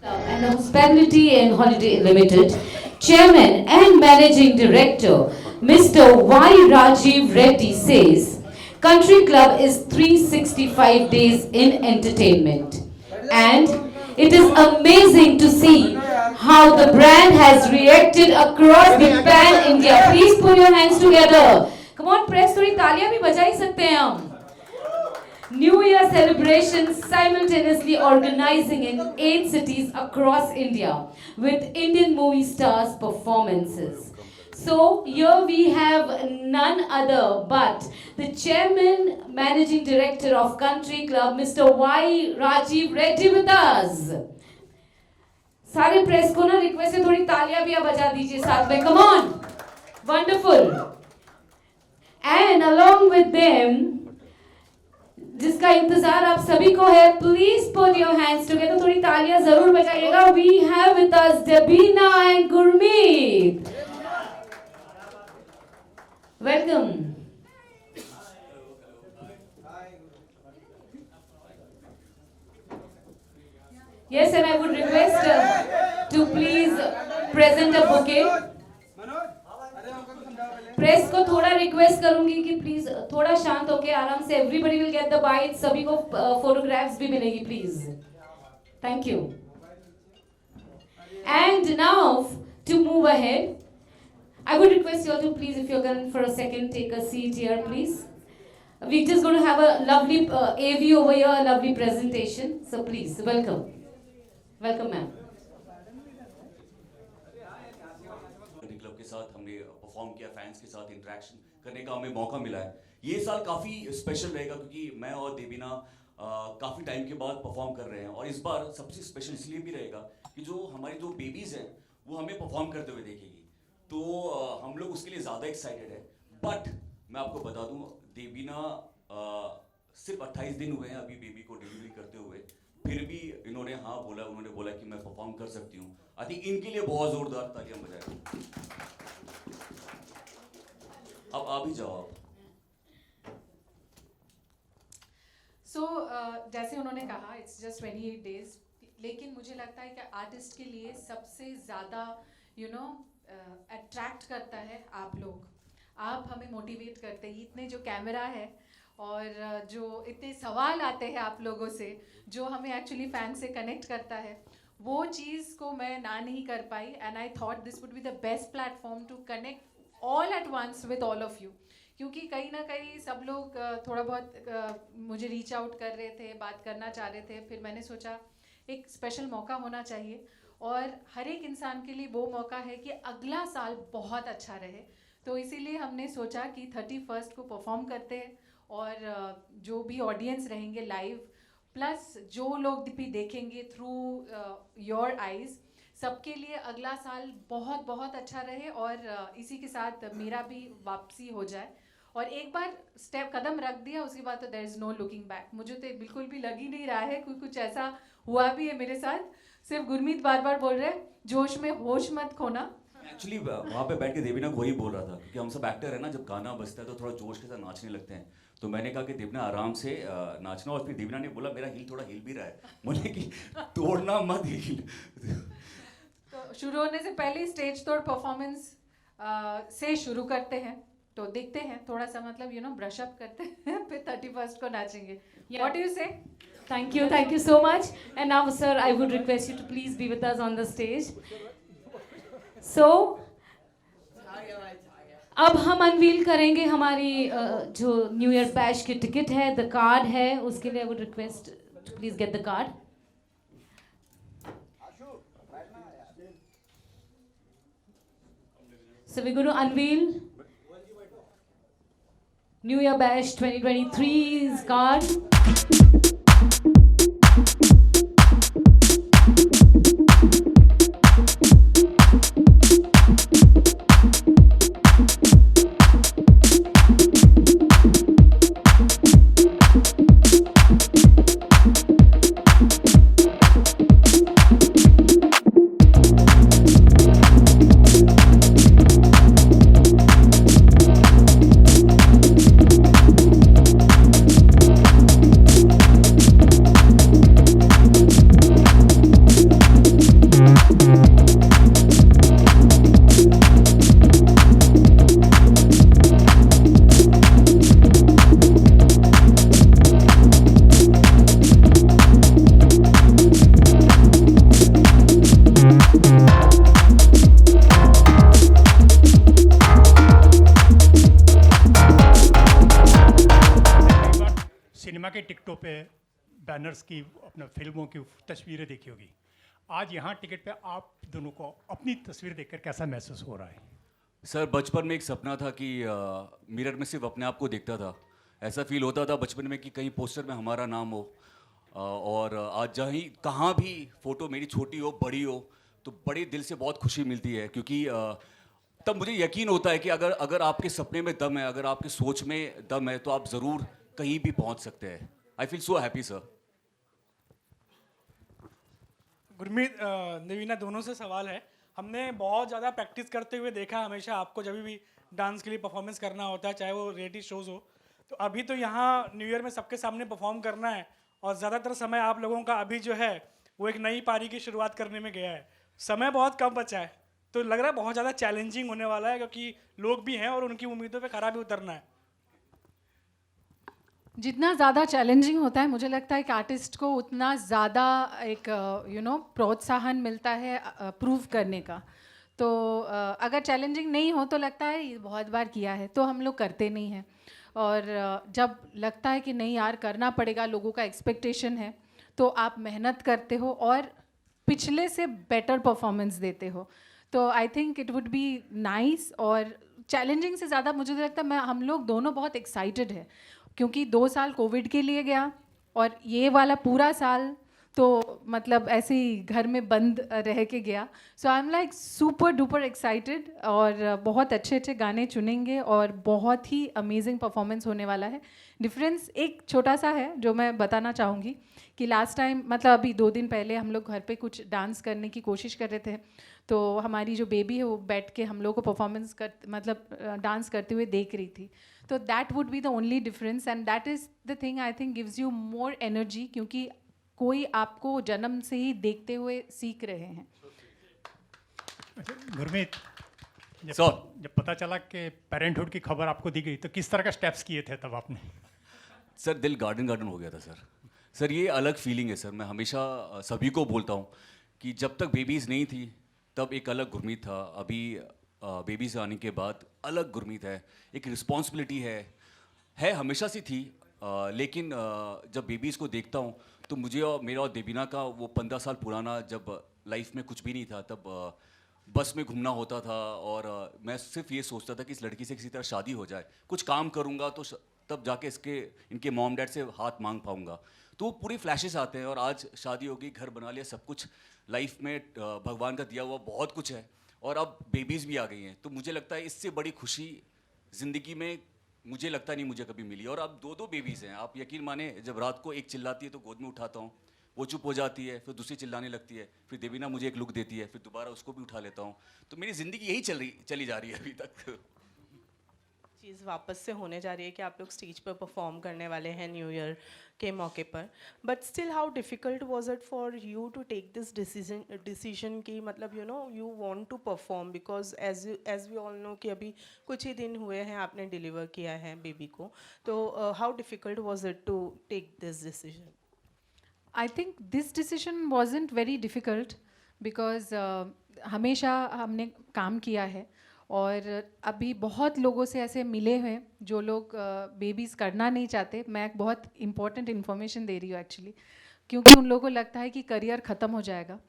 And Hospitality and Holiday Limited, Chairman and Managing Director, Mr. Y. Rajiv Reddy says, Country Club is 365 days in entertainment. And it is amazing to see how the brand has reacted across the pan-India. Please put your hands together. Come on, press, थोड़ी तालियां भी बजा ही सकते हैं हम. New Year celebrations simultaneously organizing in 8 cities across India with Indian movie stars' performances. So here we have none other but the Chairman Managing Director of Country Club, Mr. Y. Rajiv Reddy with us. सारे press को ना request है थोड़ी तालियां भी आप बजा दीजिए साथ में. Come on, wonderful. And along with them, जिसका इंतजार आप सभी को है, please put your hands together, थोड़ी तालियां जरूर बजाइएगा. We have with us Debina and Gurmeet. Welcome. Yes, and I would request to please present a bouquet. Press को थोड़ा रिक्वेस्ट करूंगी कि प्लीज थोड़ा शांत होके आराम से. Everybody will get the bite. सभी को फोटोग्राफ्स भी मिलेगी please. Thank you. And now to move ahead, I would request you all to please, if you're going for a second, take a seat here, please. We're just going to have a lovely AV over here, a lovely presentation. So please, welcome. Welcome, ma'am. Club के साथ हमने perform किया, fans के साथ interaction करने का हमें मौका मिला है. ये साल काफ़ी स्पेशल रहेगा क्योंकि मैं और देबीना काफ़ी टाइम के बाद परफॉर्म कर रहे हैं. और इस बार सबसे स्पेशल इसलिए भी रहेगा कि जो हमारी जो बेबीज़ हैं वो हमें परफॉर्म करते हुए देखेगी. तो हम लोग उसके लिए ज़्यादा एक्साइटेड है. बट मैं आपको बता दूं, देबीना सिर्फ 28 दिन हुए हैं अभी बेबी को डिलीवरी करते हुए, फिर भी उन्होंने बोला कि मैं परफॉर्म कर सकती हूँ. आई थिंक इनके लिए बहुत ज़ोरदार तालियां बजाएं. अब आप ही जाओ. सो जैसे उन्होंने कहा इट्स जस्ट 28 डेज, लेकिन मुझे लगता है कि आर्टिस्ट के लिए सबसे ज़्यादा अट्रैक्ट करता है आप लोग. आप हमें मोटिवेट करते हैं. इतने जो कैमरा है और जो इतने सवाल आते हैं आप लोगों से, जो हमें एक्चुअली फैन से कनेक्ट करता है, वो चीज़ को मैं ना नहीं कर पाई. And I thought this would be the best platform to connect all at once with all of you. क्योंकि कहीं ना कहीं सब लोग थोड़ा बहुत मुझे रीच आउट कर रहे थे, बात करना चाह रहे थे. फिर मैंने सोचा एक स्पेशल मौका होना चाहिए और हर एक इंसान के लिए वो मौका है कि अगला साल बहुत अच्छा रहे. तो इसीलिए हमने सोचा कि 31 को परफॉर्म करते हैं और जो भी ऑडियंस रहेंगे लाइव, प्लस जो लोग भी देखेंगे थ्रू योर आइज़, सबके लिए अगला साल बहुत बहुत अच्छा रहे. और इसी के साथ मेरा भी वापसी हो जाए. और एक बार स्टेप कदम रख दिया उसके बाद तो there is no looking back. मुझे तो बिल्कुल भी लग ही नहीं रहा है कुछ ऐसा हुआ भी है मेरे साथ. सिर्फ गुरमीत बार बार बोल रहे जोश में होश मत खोना. एक्चुअली वहाँ पे बैठ के देबीना को ही बोल रहा था क्योंकि हम सब एक्टर है ना, जब गाना बजता है तो थोड़ा जोश के साथ नाचने लगते हैं. तो मैंने कहा कि देबीना आराम से नाचना. और फिर देबीना ने बोला मेरा हील थोड़ा हिल भी रहा है. बोले कि तोड़ना मत हील. तो शुरू होने से पहले स्टेज तोड़ परफॉर्मेंस से शुरू करते हैं. तो देखते हैं थोड़ा सा मतलब ब्रश अप करते हैं, फिर 31 को नाचेंगे. व्हाट डू यू से? Thank you so much. And now, sir, I would request you to please be with us on the stage. So, अब हम अनवील करेंगे हमारी जो न्यू ईयर बैश की टिकट है, द कार्ड है. उसके लिए I would request to please get the card. So we're going to unveil New Year Bash 2023's card. पे बैनर्स की, अपना फिल्मों की तस्वीरें देखी होगी। आज यहाँ टिकट पे आप दोनों को अपनी तस्वीर देखकर कैसा महसूस हो रहा है? सर बचपन में एक सपना था कि मिरर में सिर्फ अपने आप को देखता था। ऐसा फील होता था बचपन में कि कहीं पोस्टर में हमारा नाम हो। और आज जहीं कहाँ भी फ़ोटो मेरी छोटी हो बड़ी हो तो बड़े दिल से बहुत खुशी मिलती है, क्योंकि तब मुझे यकीन होता है कि अगर आपके सपने में दम है, अगर आपकी सोच में दम है, तो आप ज़रूर कहीं भी पहुंच सकते हैं। I feel so happy sir. Gurmeet, Naveena, दोनों से सवाल है। हमने बहुत ज़्यादा प्रैक्टिस करते हुए देखा हमेशा आपको, जब भी डांस के लिए परफॉर्मेंस करना होता है, चाहे वो रियलिटी शोज़ हो। तो अभी तो यहाँ न्यू ईयर में सबके सामने परफॉर्म करना है, और ज़्यादातर समय आप लोगों का अभी जो है वो एक नई पारी की शुरुआत करने में गया है। समय बहुत कम बचा है, तो लग रहा है बहुत ज़्यादा चैलेंजिंग होने वाला है, क्योंकि लोग भी हैं और उनकी उम्मीदों पे खरा भी उतरना है। जितना ज़्यादा चैलेंजिंग होता है, मुझे लगता है कि आर्टिस्ट को उतना ज़्यादा एक प्रोत्साहन मिलता है प्रूव करने का। तो अगर चैलेंजिंग नहीं हो तो लगता है ये बहुत बार किया है, तो हम लोग करते नहीं हैं। और जब लगता है कि नहीं यार करना पड़ेगा, लोगों का एक्सपेक्टेशन है, तो आप मेहनत करते हो और पिछले से बेटर परफॉर्मेंस देते हो। तो I think it would be nice. और चैलेंजिंग से ज़्यादा मुझे लगता है हम लोग दोनों बहुत एक्साइटेड है, क्योंकि 2 साल कोविड के लिए गया और ये वाला पूरा साल तो मतलब ऐसे ही घर में बंद रह के गया। So I am like super duper excited, और बहुत अच्छे अच्छे गाने चुनेंगे और बहुत ही अमेजिंग परफॉर्मेंस होने वाला है। डिफरेंस एक छोटा सा है जो मैं बताना चाहूँगी कि लास्ट टाइम, मतलब अभी 2 दिन पहले हम लोग घर पे कुछ डांस करने की कोशिश कर रहे थे, तो हमारी जो बेबी है वो बैठ के हम लोग को परफॉर्मेंस डांस करते हुए देख रही थी। तो that would be the only difference, and that is the thing I think gives you more energy, क्योंकि कोई आपको जन्म से ही देखते हुए सीख रहे हैं। गुरमीत, सर। जब पता चला कि पेरेंटहुड की खबर आपको दी गई, तो किस तरह का स्टेप्स किए थे तब आपने? सर दिल गार्डन गार्डन हो गया था सर। सर ये अलग फीलिंग है सर। मैं हमेशा सभी को बोलता हूँ कि जब तक बेबीज़ नहीं थी तब एक अलग गुरमीत था, अभी बेबीज़ आने के बाद अलग गुरमीत है। एक रिस्पॉन्सिबिलिटी है हमेशा से थी, लेकिन जब बेबीज़ को देखता हूँ तो मुझे और मेरा और देबीना का वो 15 साल पुराना, जब लाइफ में कुछ भी नहीं था, तब बस में घूमना होता था और मैं सिर्फ ये सोचता था कि इस लड़की से किसी तरह शादी हो जाए, कुछ काम करूँगा तो तब जाके इनके मॉम डैड से हाथ मांग पाऊँगा। तो वो पूरी फ्लैशेस आते हैं, और आज शादी हो गई, घर बना लिया, सब कुछ लाइफ में भगवान का दिया हुआ बहुत कुछ है, और अब बेबीज़ भी आ गई हैं। तो मुझे लगता है इससे बड़ी खुशी ज़िंदगी में मुझे लगता नहीं मुझे कभी मिली। और अब 2 बेबीज़ हैं, आप यकीन माने, जब रात को एक चिल्लाती है तो गोद में उठाता हूँ, वो चुप हो जाती है, फिर दूसरी चिल्लाने लगती है, फिर देवीना मुझे एक लुक देती है, फिर दोबारा उसको भी उठा लेता हूँ। तो मेरी ज़िंदगी यही चली जा रही है अभी तक। चीज़ वापस से होने जा रही है कि आप लोग स्टेज पर परफॉर्म करने वाले हैं न्यू ईयर के मौके पर, but still how difficult was it for you to take this decision की, मतलब you want to perform, because as we all know कि अभी कुछ ही दिन हुए हैं आपने डिलीवर किया है बेबी को, तो how difficult was it to take this decision? I think this decision wasn't very difficult, because हमेशा हमने काम किया है, और अभी बहुत लोगों से ऐसे मिले हैं जो लोग बेबीज़ करना नहीं चाहते। मैं एक बहुत इंपॉर्टेंट इन्फॉर्मेशन दे रही हूँ एक्चुअली, क्योंकि उन लोगों को लगता है कि करियर ख़त्म हो जाएगा।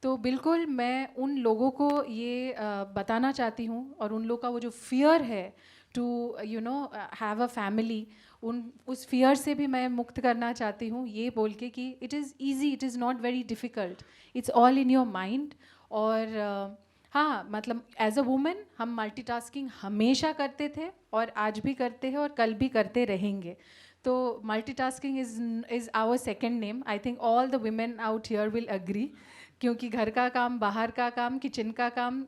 तो बिल्कुल मैं उन लोगों को ये बताना चाहती हूँ, और उन लोगों का वो जो फियर है टू हैव अ फैमिली, उस फियर से भी मैं मुक्त करना चाहती हूँ, ये बोल के कि it is easy, it is not very difficult, it's all in your mind. और हाँ, मतलब एज अ वुमेन हम मल्टीटास्किंग हमेशा करते थे, और आज भी करते हैं, और कल भी करते रहेंगे। तो multitasking is our second name. I think all the women out here will agree, क्योंकि घर का काम, बाहर का काम, किचन का काम,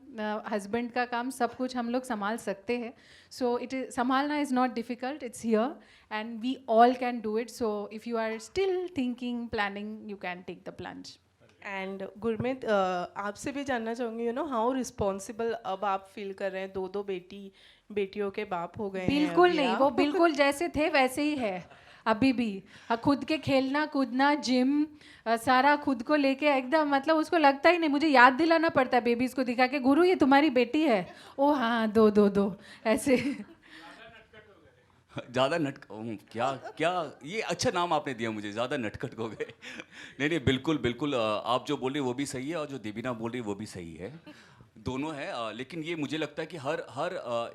हस्बैंड का काम, सब कुछ हम लोग संभाल सकते हैं। सो इट इज संभालना is not difficult, it's here and we all can do it. So if you are still thinking, planning, you can take the plunge. And Gurmeet, आपसे भी जानना चाहूँगी हाउ रिस्पॉन्सिबल अब आप फील कर रहे हैं, 2 बेटियों के बाप हो गए हैं बिल्कुल अभी नहीं, आप। वो बिल्कुल जैसे थे वैसे ही है अभी भी। खुद के खेलना कूदना, जिम, सारा खुद को लेके एकदम, मतलब उसको लगता ही नहीं, मुझे याद दिलाना पड़ता है बेबीज़ को दिखा के, गुरु ये तुम्हारी बेटी है, ओ हाँ, दो ऐसे। ज़्यादा क्या क्या ये अच्छा नाम आपने दिया मुझे, ज़्यादा नटखट हो गए। नहीं नहीं, बिल्कुल बिल्कुल, आप जो बोल रही वो भी सही है और जो देवीना बोल रही वो भी सही है। दोनों है, लेकिन ये मुझे लगता है कि हर हर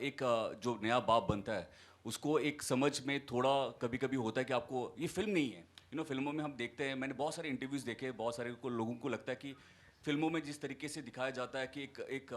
एक जो नया बाप बनता है उसको एक समझ में थोड़ा कभी कभी होता है कि आपको ये फिल्म नहीं है। फिल्मों में हम देखते हैं, मैंने बहुत सारे इंटरव्यूज़ देखे, बहुत सारे लोगों को लगता है कि फिल्मों में जिस तरीके से दिखाया जाता है कि एक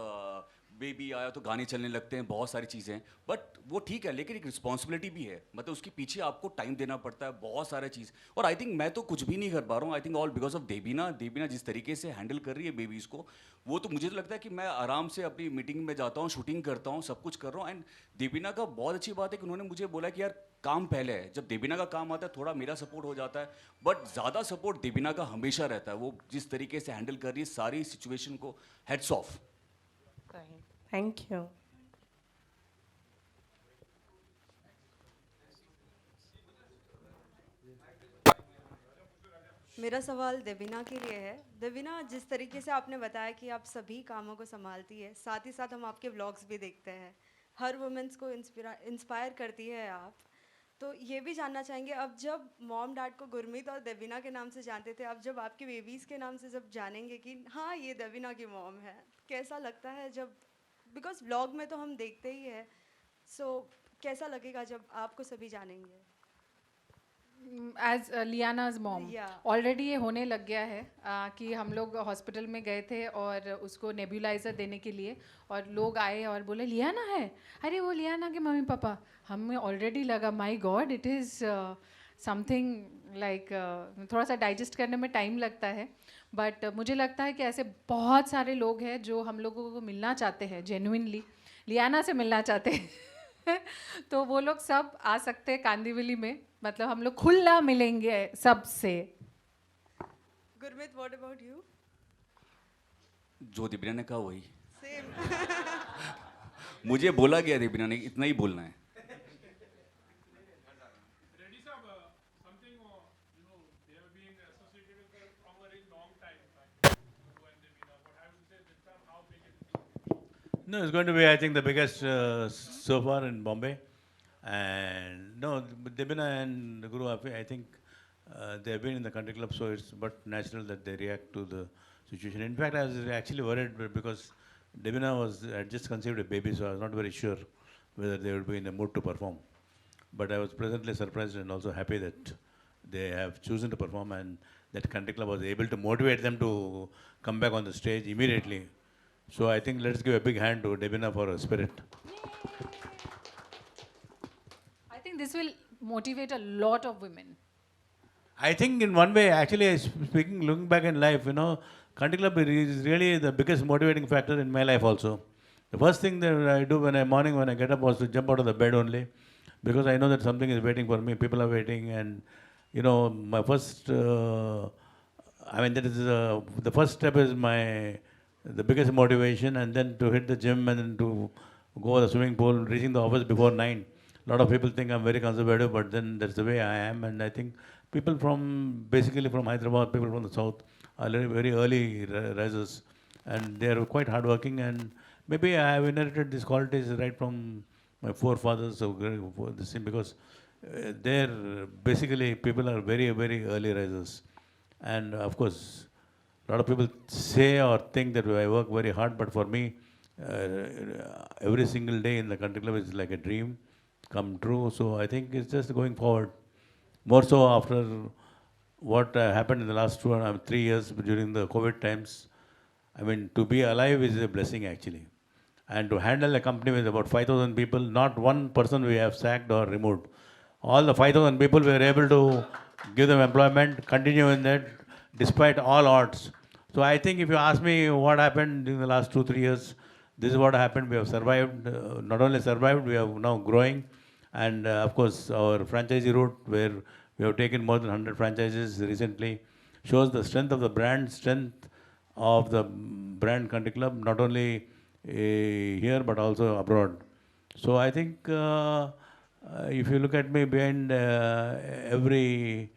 बेबी आया तो गाने चलने लगते हैं, बहुत सारी चीज़ें, बट वो ठीक है, लेकिन एक रिस्पॉन्सिबिलिटी भी है, मतलब उसके पीछे आपको टाइम देना पड़ता है, बहुत सारा चीज़। और आई थिंक मैं तो कुछ भी नहीं कर पा रहा हूँ, आई think all because of Devina. Devina जिस तरीके से हैंडल कर रही है बेबीज़ को, वो तो मुझे तो लगता है कि मैं आराम से अपनी मीटिंग में जाता हूँ, शूटिंग करता हूँ, सब कुछ कर रहा हूँ। एंड देवीना का बहुत अच्छी बात है कि उन्होंने मुझे बोला कि यार काम पहले है, जब देवीना का काम आता है थोड़ा मेरा सपोर्ट हो जाता है, बट ज़्यादा सपोर्ट देवीना का हमेशा रहता है। वो जिस तरीके से हैंडल कर रही है सारी सिचुएशन को, हेड्स ऑफ। Thank you. मेरा सवाल देवीना के लिए है। देवीना, जिस तरीके से आपने बताया कि आप सभी कामों को संभालती है, साथ ही साथ हम आपके व्लॉग्स भी देखते हैं, हर वुमेंस को इंस्पायर करती है आप। तो ये भी जानना चाहेंगे, अब जब मॉम डैड को गुरमीत और देवीना के नाम से जानते थे, अब जब आपके बेबीज़ के नाम से जब जानेंगे कि हाँ ये देवीना की मॉम है, कैसा लगता है जब, बिकॉज व्लॉग में तो हम देखते ही है, सो कैसा लगेगा जब आपको सभी जानेंगे? As Lianna's mom Yeah. Already ये होने लग गया है कि हम लोग हॉस्पिटल में गए थे और उसको नेबुलाइज़र देने के लिए, और लोग आए और बोले लियाना है, अरे वो लियाना के मम्मी पापा। हमें ऑलरेडी लगा my God, it is something like, थोड़ा सा डाइजेस्ट करने में टाइम लगता है, बट मुझे लगता है कि ऐसे बहुत सारे लोग हैं जो हम लोगों को मिलना चाहते हैं, जेन्युइनली लियाना से मिलना चाहते हैं। तो वो लोग सब आ सकते हैं कांदिवली में, मतलब हम लोग खुला मिलेंगे सबसे। Gurmeet, what about you? जो देवीना ने कहा वही सेम। मुझे बोला गया, देवीना ने इतना ही बोलना है। No, it's going to be, I think, the biggest so far in Bombay. And no, Debina and Guru, I think they have been in the country club, so it's but natural that they react to the situation. In fact, I was actually worried because Debina had just conceived a baby, so I was not very sure whether they would be in the mood to perform. But I was pleasantly surprised and also happy that they have chosen to perform, and that country club was able to motivate them to come back on the stage immediately. So I think let's give a big hand to Debina for her spirit. I think this will motivate a lot of women. I think in one way, actually, speaking, looking back in life, country club is really the biggest motivating factor in my life also. The first thing that I do when I get up was to jump out of the bed only, because I know that something is waiting for me, people are waiting, and my first, that is the first step is the biggest motivation, and then to hit the gym and then to go to the swimming pool, reaching the office before 9. A lot of people think I'm very conservative, but then that's the way I am, and I think people basically from Hyderabad, people from the south, are very early risers, and they are quite hardworking, and maybe I have inherited these qualities right from my forefathers, because they're basically people are very, very early risers, and of course, a lot of people say or think that I work very hard, but for me, every single day in the country club is like a dream come true. So I think it's just going forward. More so after what happened in the last 3 years during the COVID times. To be alive is a blessing actually. And to handle a company with about 5,000 people, not one person we have sacked or removed. All the 5,000 people we were able to give them employment, continue in that despite all odds. So I think if you ask me what happened during the last 2-3 years, this is what happened. We have survived, not only survived, we are now growing. And of course, our franchisee route, where we have taken more than 100 franchises recently, shows the strength of the brand, strength of the brand Country Club, not only here but also abroad. So I think if you look at me behind every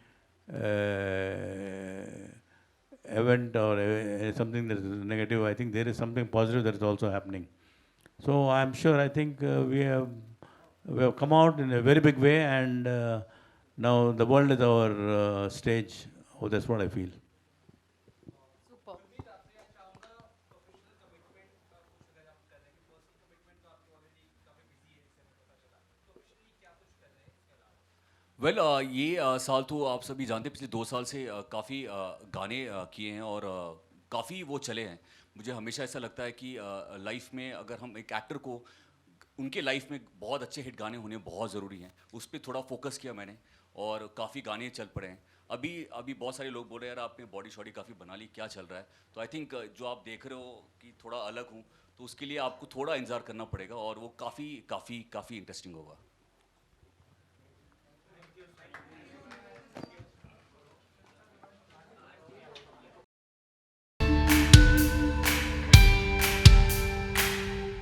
event or something that is negative, I think there is something positive that is also happening. So I'm sure, I think we have we have come out in a very big way, and now the world is our stage. Oh, that's what I feel. Super well ये साल तो आप सभी जानते हैं पिछले 2 साल से काफ़ी गाने किए हैं और काफ़ी वो चले हैं। मुझे हमेशा ऐसा लगता है कि लाइफ में अगर हम एक एक्टर को उनके लाइफ में बहुत अच्छे हिट गाने होने बहुत ज़रूरी हैं, उस पर थोड़ा फोकस किया मैंने और काफ़ी गाने चल पड़े हैं। अभी अभी बहुत सारे लोग बोल रहे हैं यार आपने बॉडी शॉडी काफ़ी बना ली, क्या चल रहा है? तो आई थिंक जो आप देख रहे हो कि थोड़ा अलग हूँ, तो उसके लिए आपको थोड़ा इंतज़ार करना पड़ेगा और वो काफ़ी काफ़ी काफ़ी इंटरेस्टिंग होगा।